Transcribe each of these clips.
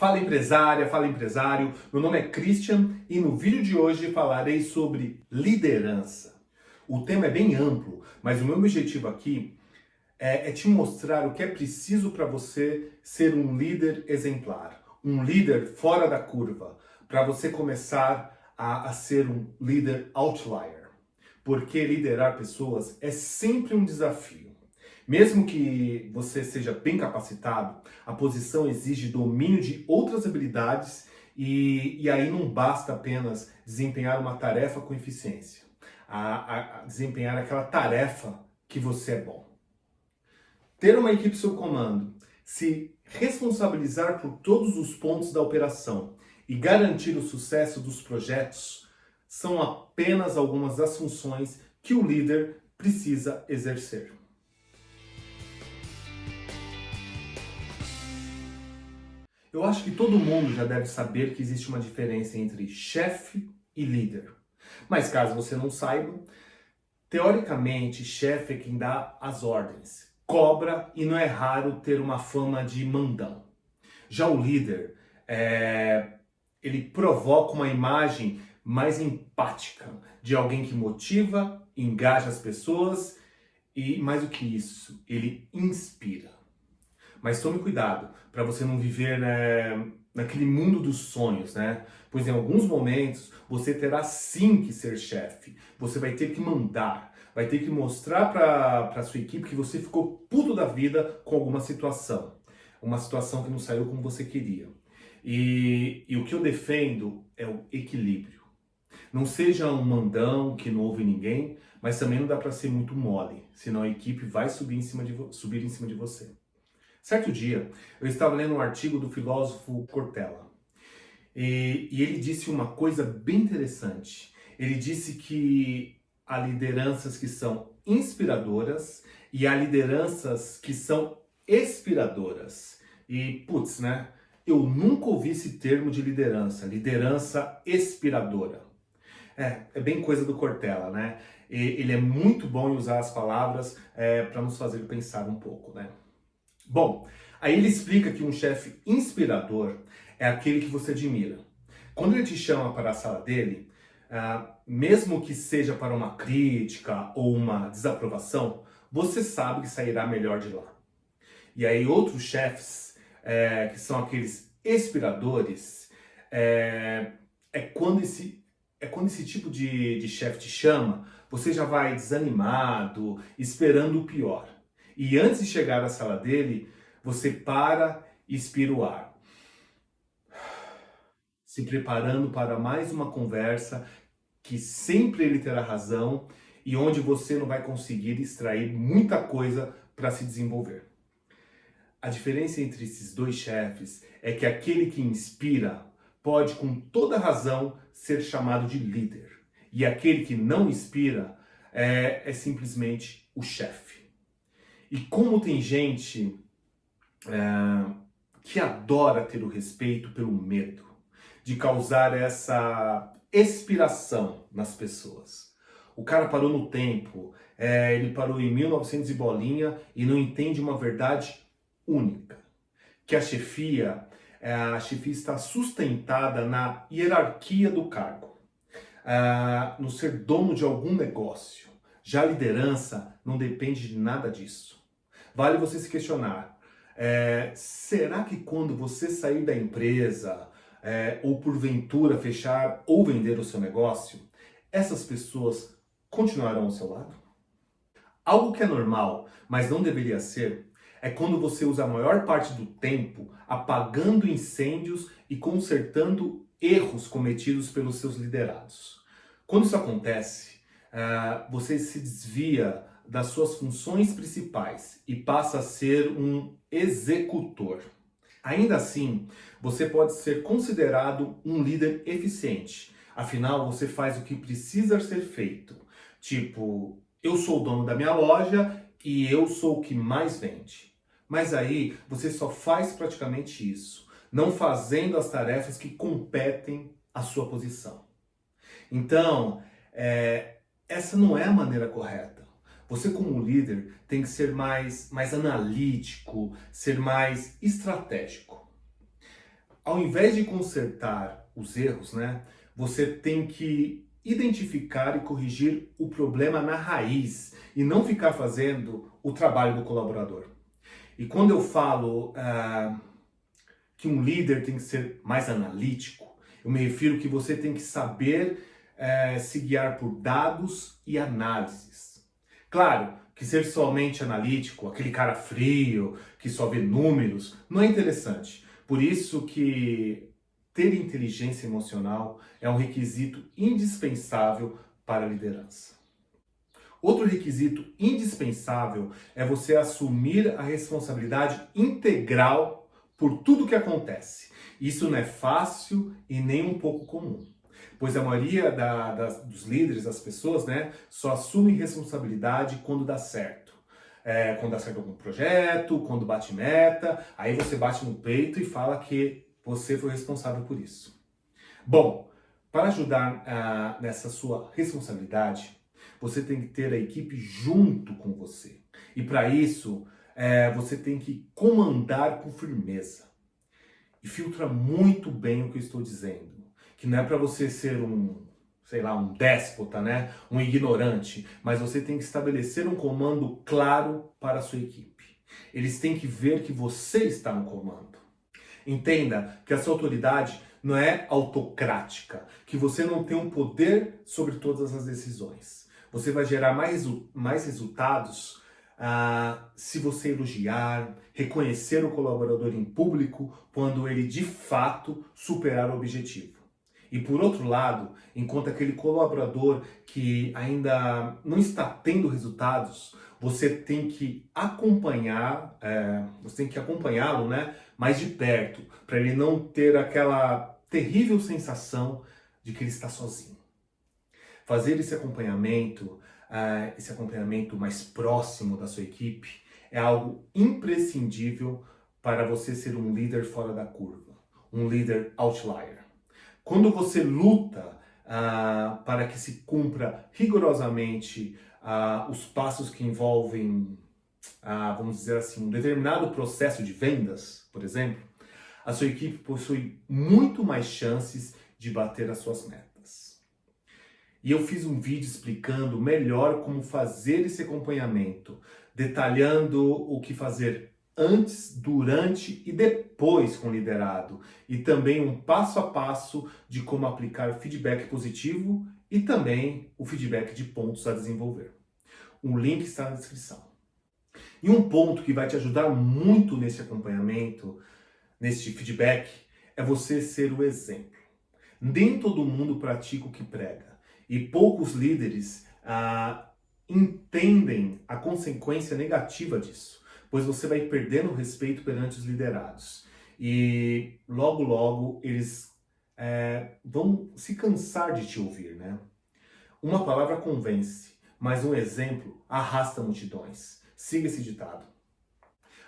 Fala empresária, fala empresário, meu nome é Christian e no vídeo de hoje falarei sobre liderança. O tema é bem amplo, mas o meu objetivo aqui é te mostrar o que é preciso para você ser um líder exemplar, um líder fora da curva, para você começar a ser um líder outlier. Porque liderar pessoas é sempre um desafio. Mesmo que você seja bem capacitado, a posição exige domínio de outras habilidades e aí não basta apenas desempenhar uma tarefa com eficiência, a desempenhar aquela tarefa que você é bom. Ter uma equipe sob comando, se responsabilizar por todos os pontos da operação e garantir o sucesso dos projetos são apenas algumas das funções que o líder precisa exercer. Eu acho que todo mundo já deve saber que existe uma diferença entre chefe e líder. Mas caso você não saiba, teoricamente, chefe é quem dá as ordens, cobra e não é raro ter uma fama de mandão. Já o líder, ele provoca uma imagem mais empática, de alguém que motiva, engaja as pessoas e, mais do que isso, ele inspira. Mas tome cuidado para você não viver naquele mundo dos sonhos, né? Pois em alguns momentos você terá sim que ser chefe. Você vai ter que mandar, vai ter que mostrar para sua equipe que você ficou puto da vida com alguma situação. Uma situação que não saiu como você queria. E o que eu defendo é o equilíbrio. Não seja um mandão que não ouve ninguém, mas também não dá para ser muito mole, senão a equipe vai subir em cima de você. Certo dia, eu estava lendo um artigo do filósofo Cortella e ele disse uma coisa bem interessante. Ele disse que há lideranças que são inspiradoras e há lideranças que são expiradoras. E, putz, né? Eu nunca ouvi esse termo de liderança expiradora. É bem coisa do Cortella, né? Ele é muito bom em usar as palavras para nos fazer pensar um pouco, né? Bom, aí ele explica que um chefe inspirador é aquele que você admira. Quando ele te chama para a sala dele, mesmo que seja para uma crítica ou uma desaprovação, você sabe que sairá melhor de lá. E aí outros chefes, que são aqueles inspiradores, quando esse tipo de chefe te chama, você já vai desanimado, esperando o pior. E antes de chegar à sala dele, você para e expira o ar, se preparando para mais uma conversa que sempre ele terá razão e onde você não vai conseguir extrair muita coisa para se desenvolver. A diferença entre esses dois chefes é que aquele que inspira pode, com toda razão, ser chamado de líder. E aquele que não inspira é simplesmente o chefe. E como tem gente que adora ter o respeito pelo medo, de causar essa expiração nas pessoas. O cara parou no tempo, ele parou em 1900 e bolinha e não entende uma verdade única, que a chefia está sustentada na hierarquia do cargo, no ser dono de algum negócio. Já a liderança não depende de nada disso. Vale você se questionar, será que quando você sair da empresa, ou porventura fechar ou vender o seu negócio, essas pessoas continuarão ao seu lado? Algo que é normal, mas não deveria ser, é quando você usa a maior parte do tempo apagando incêndios e consertando erros cometidos pelos seus liderados. Quando isso acontece, você se desvia das suas funções principais e passa a ser um executor. Ainda assim, você pode ser considerado um líder eficiente. Afinal, você faz o que precisa ser feito. Tipo, eu sou o dono da minha loja e eu sou o que mais vende. Mas aí, você só faz praticamente isso, não fazendo as tarefas que competem à sua posição. Então, essa não é a maneira correta. Você, como líder, tem que ser mais analítico, ser mais estratégico. ao invés de consertar os erros, né, você tem que identificar e corrigir o problema na raiz e não ficar fazendo o trabalho do colaborador. E quando eu falo que um líder tem que ser mais analítico, eu me refiro que você tem que saber se guiar por dados e análises. Claro que ser somente analítico, aquele cara frio, que só vê números, não é interessante. Por isso que ter inteligência emocional é um requisito indispensável para a liderança. Outro requisito indispensável é você assumir a responsabilidade integral por tudo que acontece. Isso não é fácil e nem um pouco comum, pois a maioria dos líderes, das pessoas, né, só assume responsabilidade quando dá certo. Quando dá certo algum projeto, quando bate meta, aí você bate no peito e fala que você foi responsável por isso. Bom, para ajudar nessa sua responsabilidade, você tem que ter a equipe junto com você. E para isso, você tem que comandar com firmeza. E filtra muito bem o que eu estou dizendo. Que não é para você ser um déspota, né? Um ignorante. Mas você tem que estabelecer um comando claro para a sua equipe. Eles têm que ver que você está no comando. Entenda que a sua autoridade não é autocrática, que você não tem um poder sobre todas as decisões. Você vai gerar mais resultados se você elogiar, reconhecer o colaborador em público quando ele de fato superar o objetivo. E por outro lado, enquanto aquele colaborador que ainda não está tendo resultados, você tem que acompanhá-lo, né, mais de perto, para ele não ter aquela terrível sensação de que ele está sozinho. Fazer esse acompanhamento mais próximo da sua equipe, é algo imprescindível para você ser um líder fora da curva, um líder outlier. Quando você luta para que se cumpra rigorosamente os passos que envolvem, vamos dizer assim, um determinado processo de vendas, por exemplo, a sua equipe possui muito mais chances de bater as suas metas. E eu fiz um vídeo explicando melhor como fazer esse acompanhamento, detalhando o que fazer antes, durante e depois com o liderado, e também um passo a passo de como aplicar feedback positivo e também o feedback de pontos a desenvolver. O link está na descrição. E um ponto que vai te ajudar muito nesse acompanhamento, nesse feedback, é você ser o exemplo. Nem todo mundo pratica o que prega, e poucos líderes entendem a consequência negativa disso, pois você vai perdendo o respeito perante os liderados. E logo, logo, eles vão se cansar de te ouvir, né? Uma palavra convence, mas um exemplo arrasta multidões. Siga esse ditado.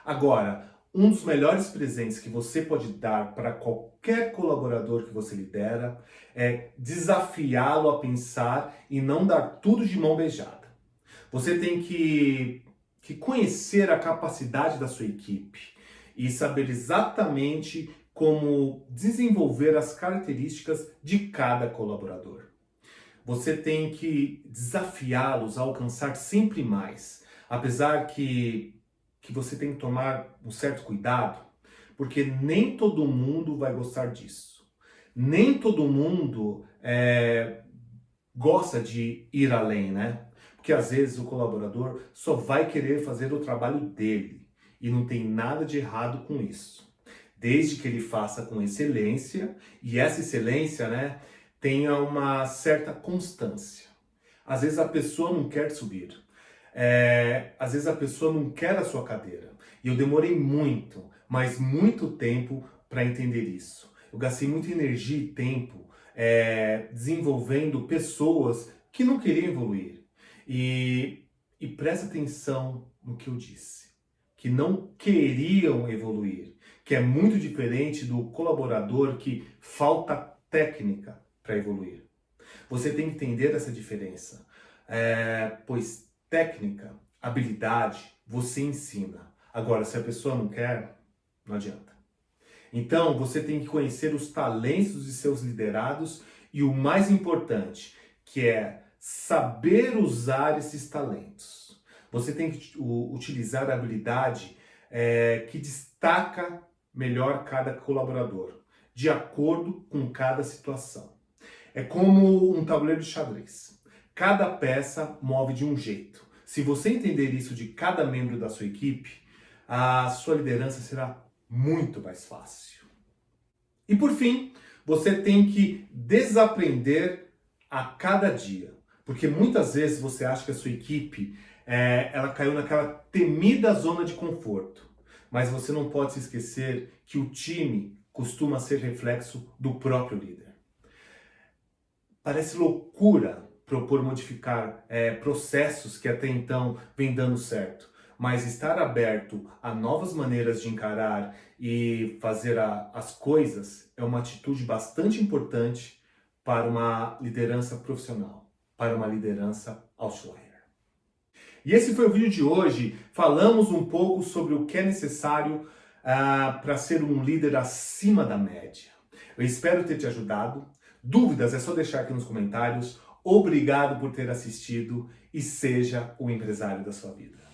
Agora, um dos melhores presentes que você pode dar para qualquer colaborador que você lidera é desafiá-lo a pensar e não dar tudo de mão beijada. Você tem que conhecer a capacidade da sua equipe e saber exatamente como desenvolver as características de cada colaborador. Você tem que desafiá-los a alcançar sempre mais, apesar que você tem que tomar um certo cuidado, porque nem todo mundo vai gostar disso. Nem todo mundo gosta de ir além, né? Porque às vezes o colaborador só vai querer fazer o trabalho dele e não tem nada de errado com isso. Desde que ele faça com excelência e essa excelência, né, tenha uma certa constância. Às vezes a pessoa não quer subir. Às vezes a pessoa não quer a sua cadeira. E eu demorei muito, mas muito tempo para entender isso. Eu gastei muita energia e tempo desenvolvendo pessoas que não queriam evoluir. E presta atenção no que eu disse. Que não queriam evoluir. Que é muito diferente do colaborador que falta técnica para evoluir. Você tem que entender essa diferença. Pois técnica, habilidade, você ensina. Agora, se a pessoa não quer, não adianta. Então, você tem que conhecer os talentos de seus liderados e o mais importante, que é saber usar esses talentos. Você tem que utilizar a habilidade que destaca melhor cada colaborador, de acordo com cada situação. É como um tabuleiro de xadrez. Cada peça move de um jeito. Se você entender isso de cada membro da sua equipe, a sua liderança será muito mais fácil. E por fim, você tem que desaprender a cada dia. Porque muitas vezes você acha que a sua equipe ela caiu naquela temida zona de conforto. Mas você não pode se esquecer que o time costuma ser reflexo do próprio líder. Parece loucura propor modificar processos que até então vêm dando certo. Mas estar aberto a novas maneiras de encarar e fazer as coisas é uma atitude bastante importante para uma liderança profissional, para uma liderança outlier. E esse foi o vídeo de hoje. Falamos um pouco sobre o que é necessário para ser um líder acima da média. Eu espero ter te ajudado. Dúvidas é só deixar aqui nos comentários. Obrigado por ter assistido e seja o empresário da sua vida.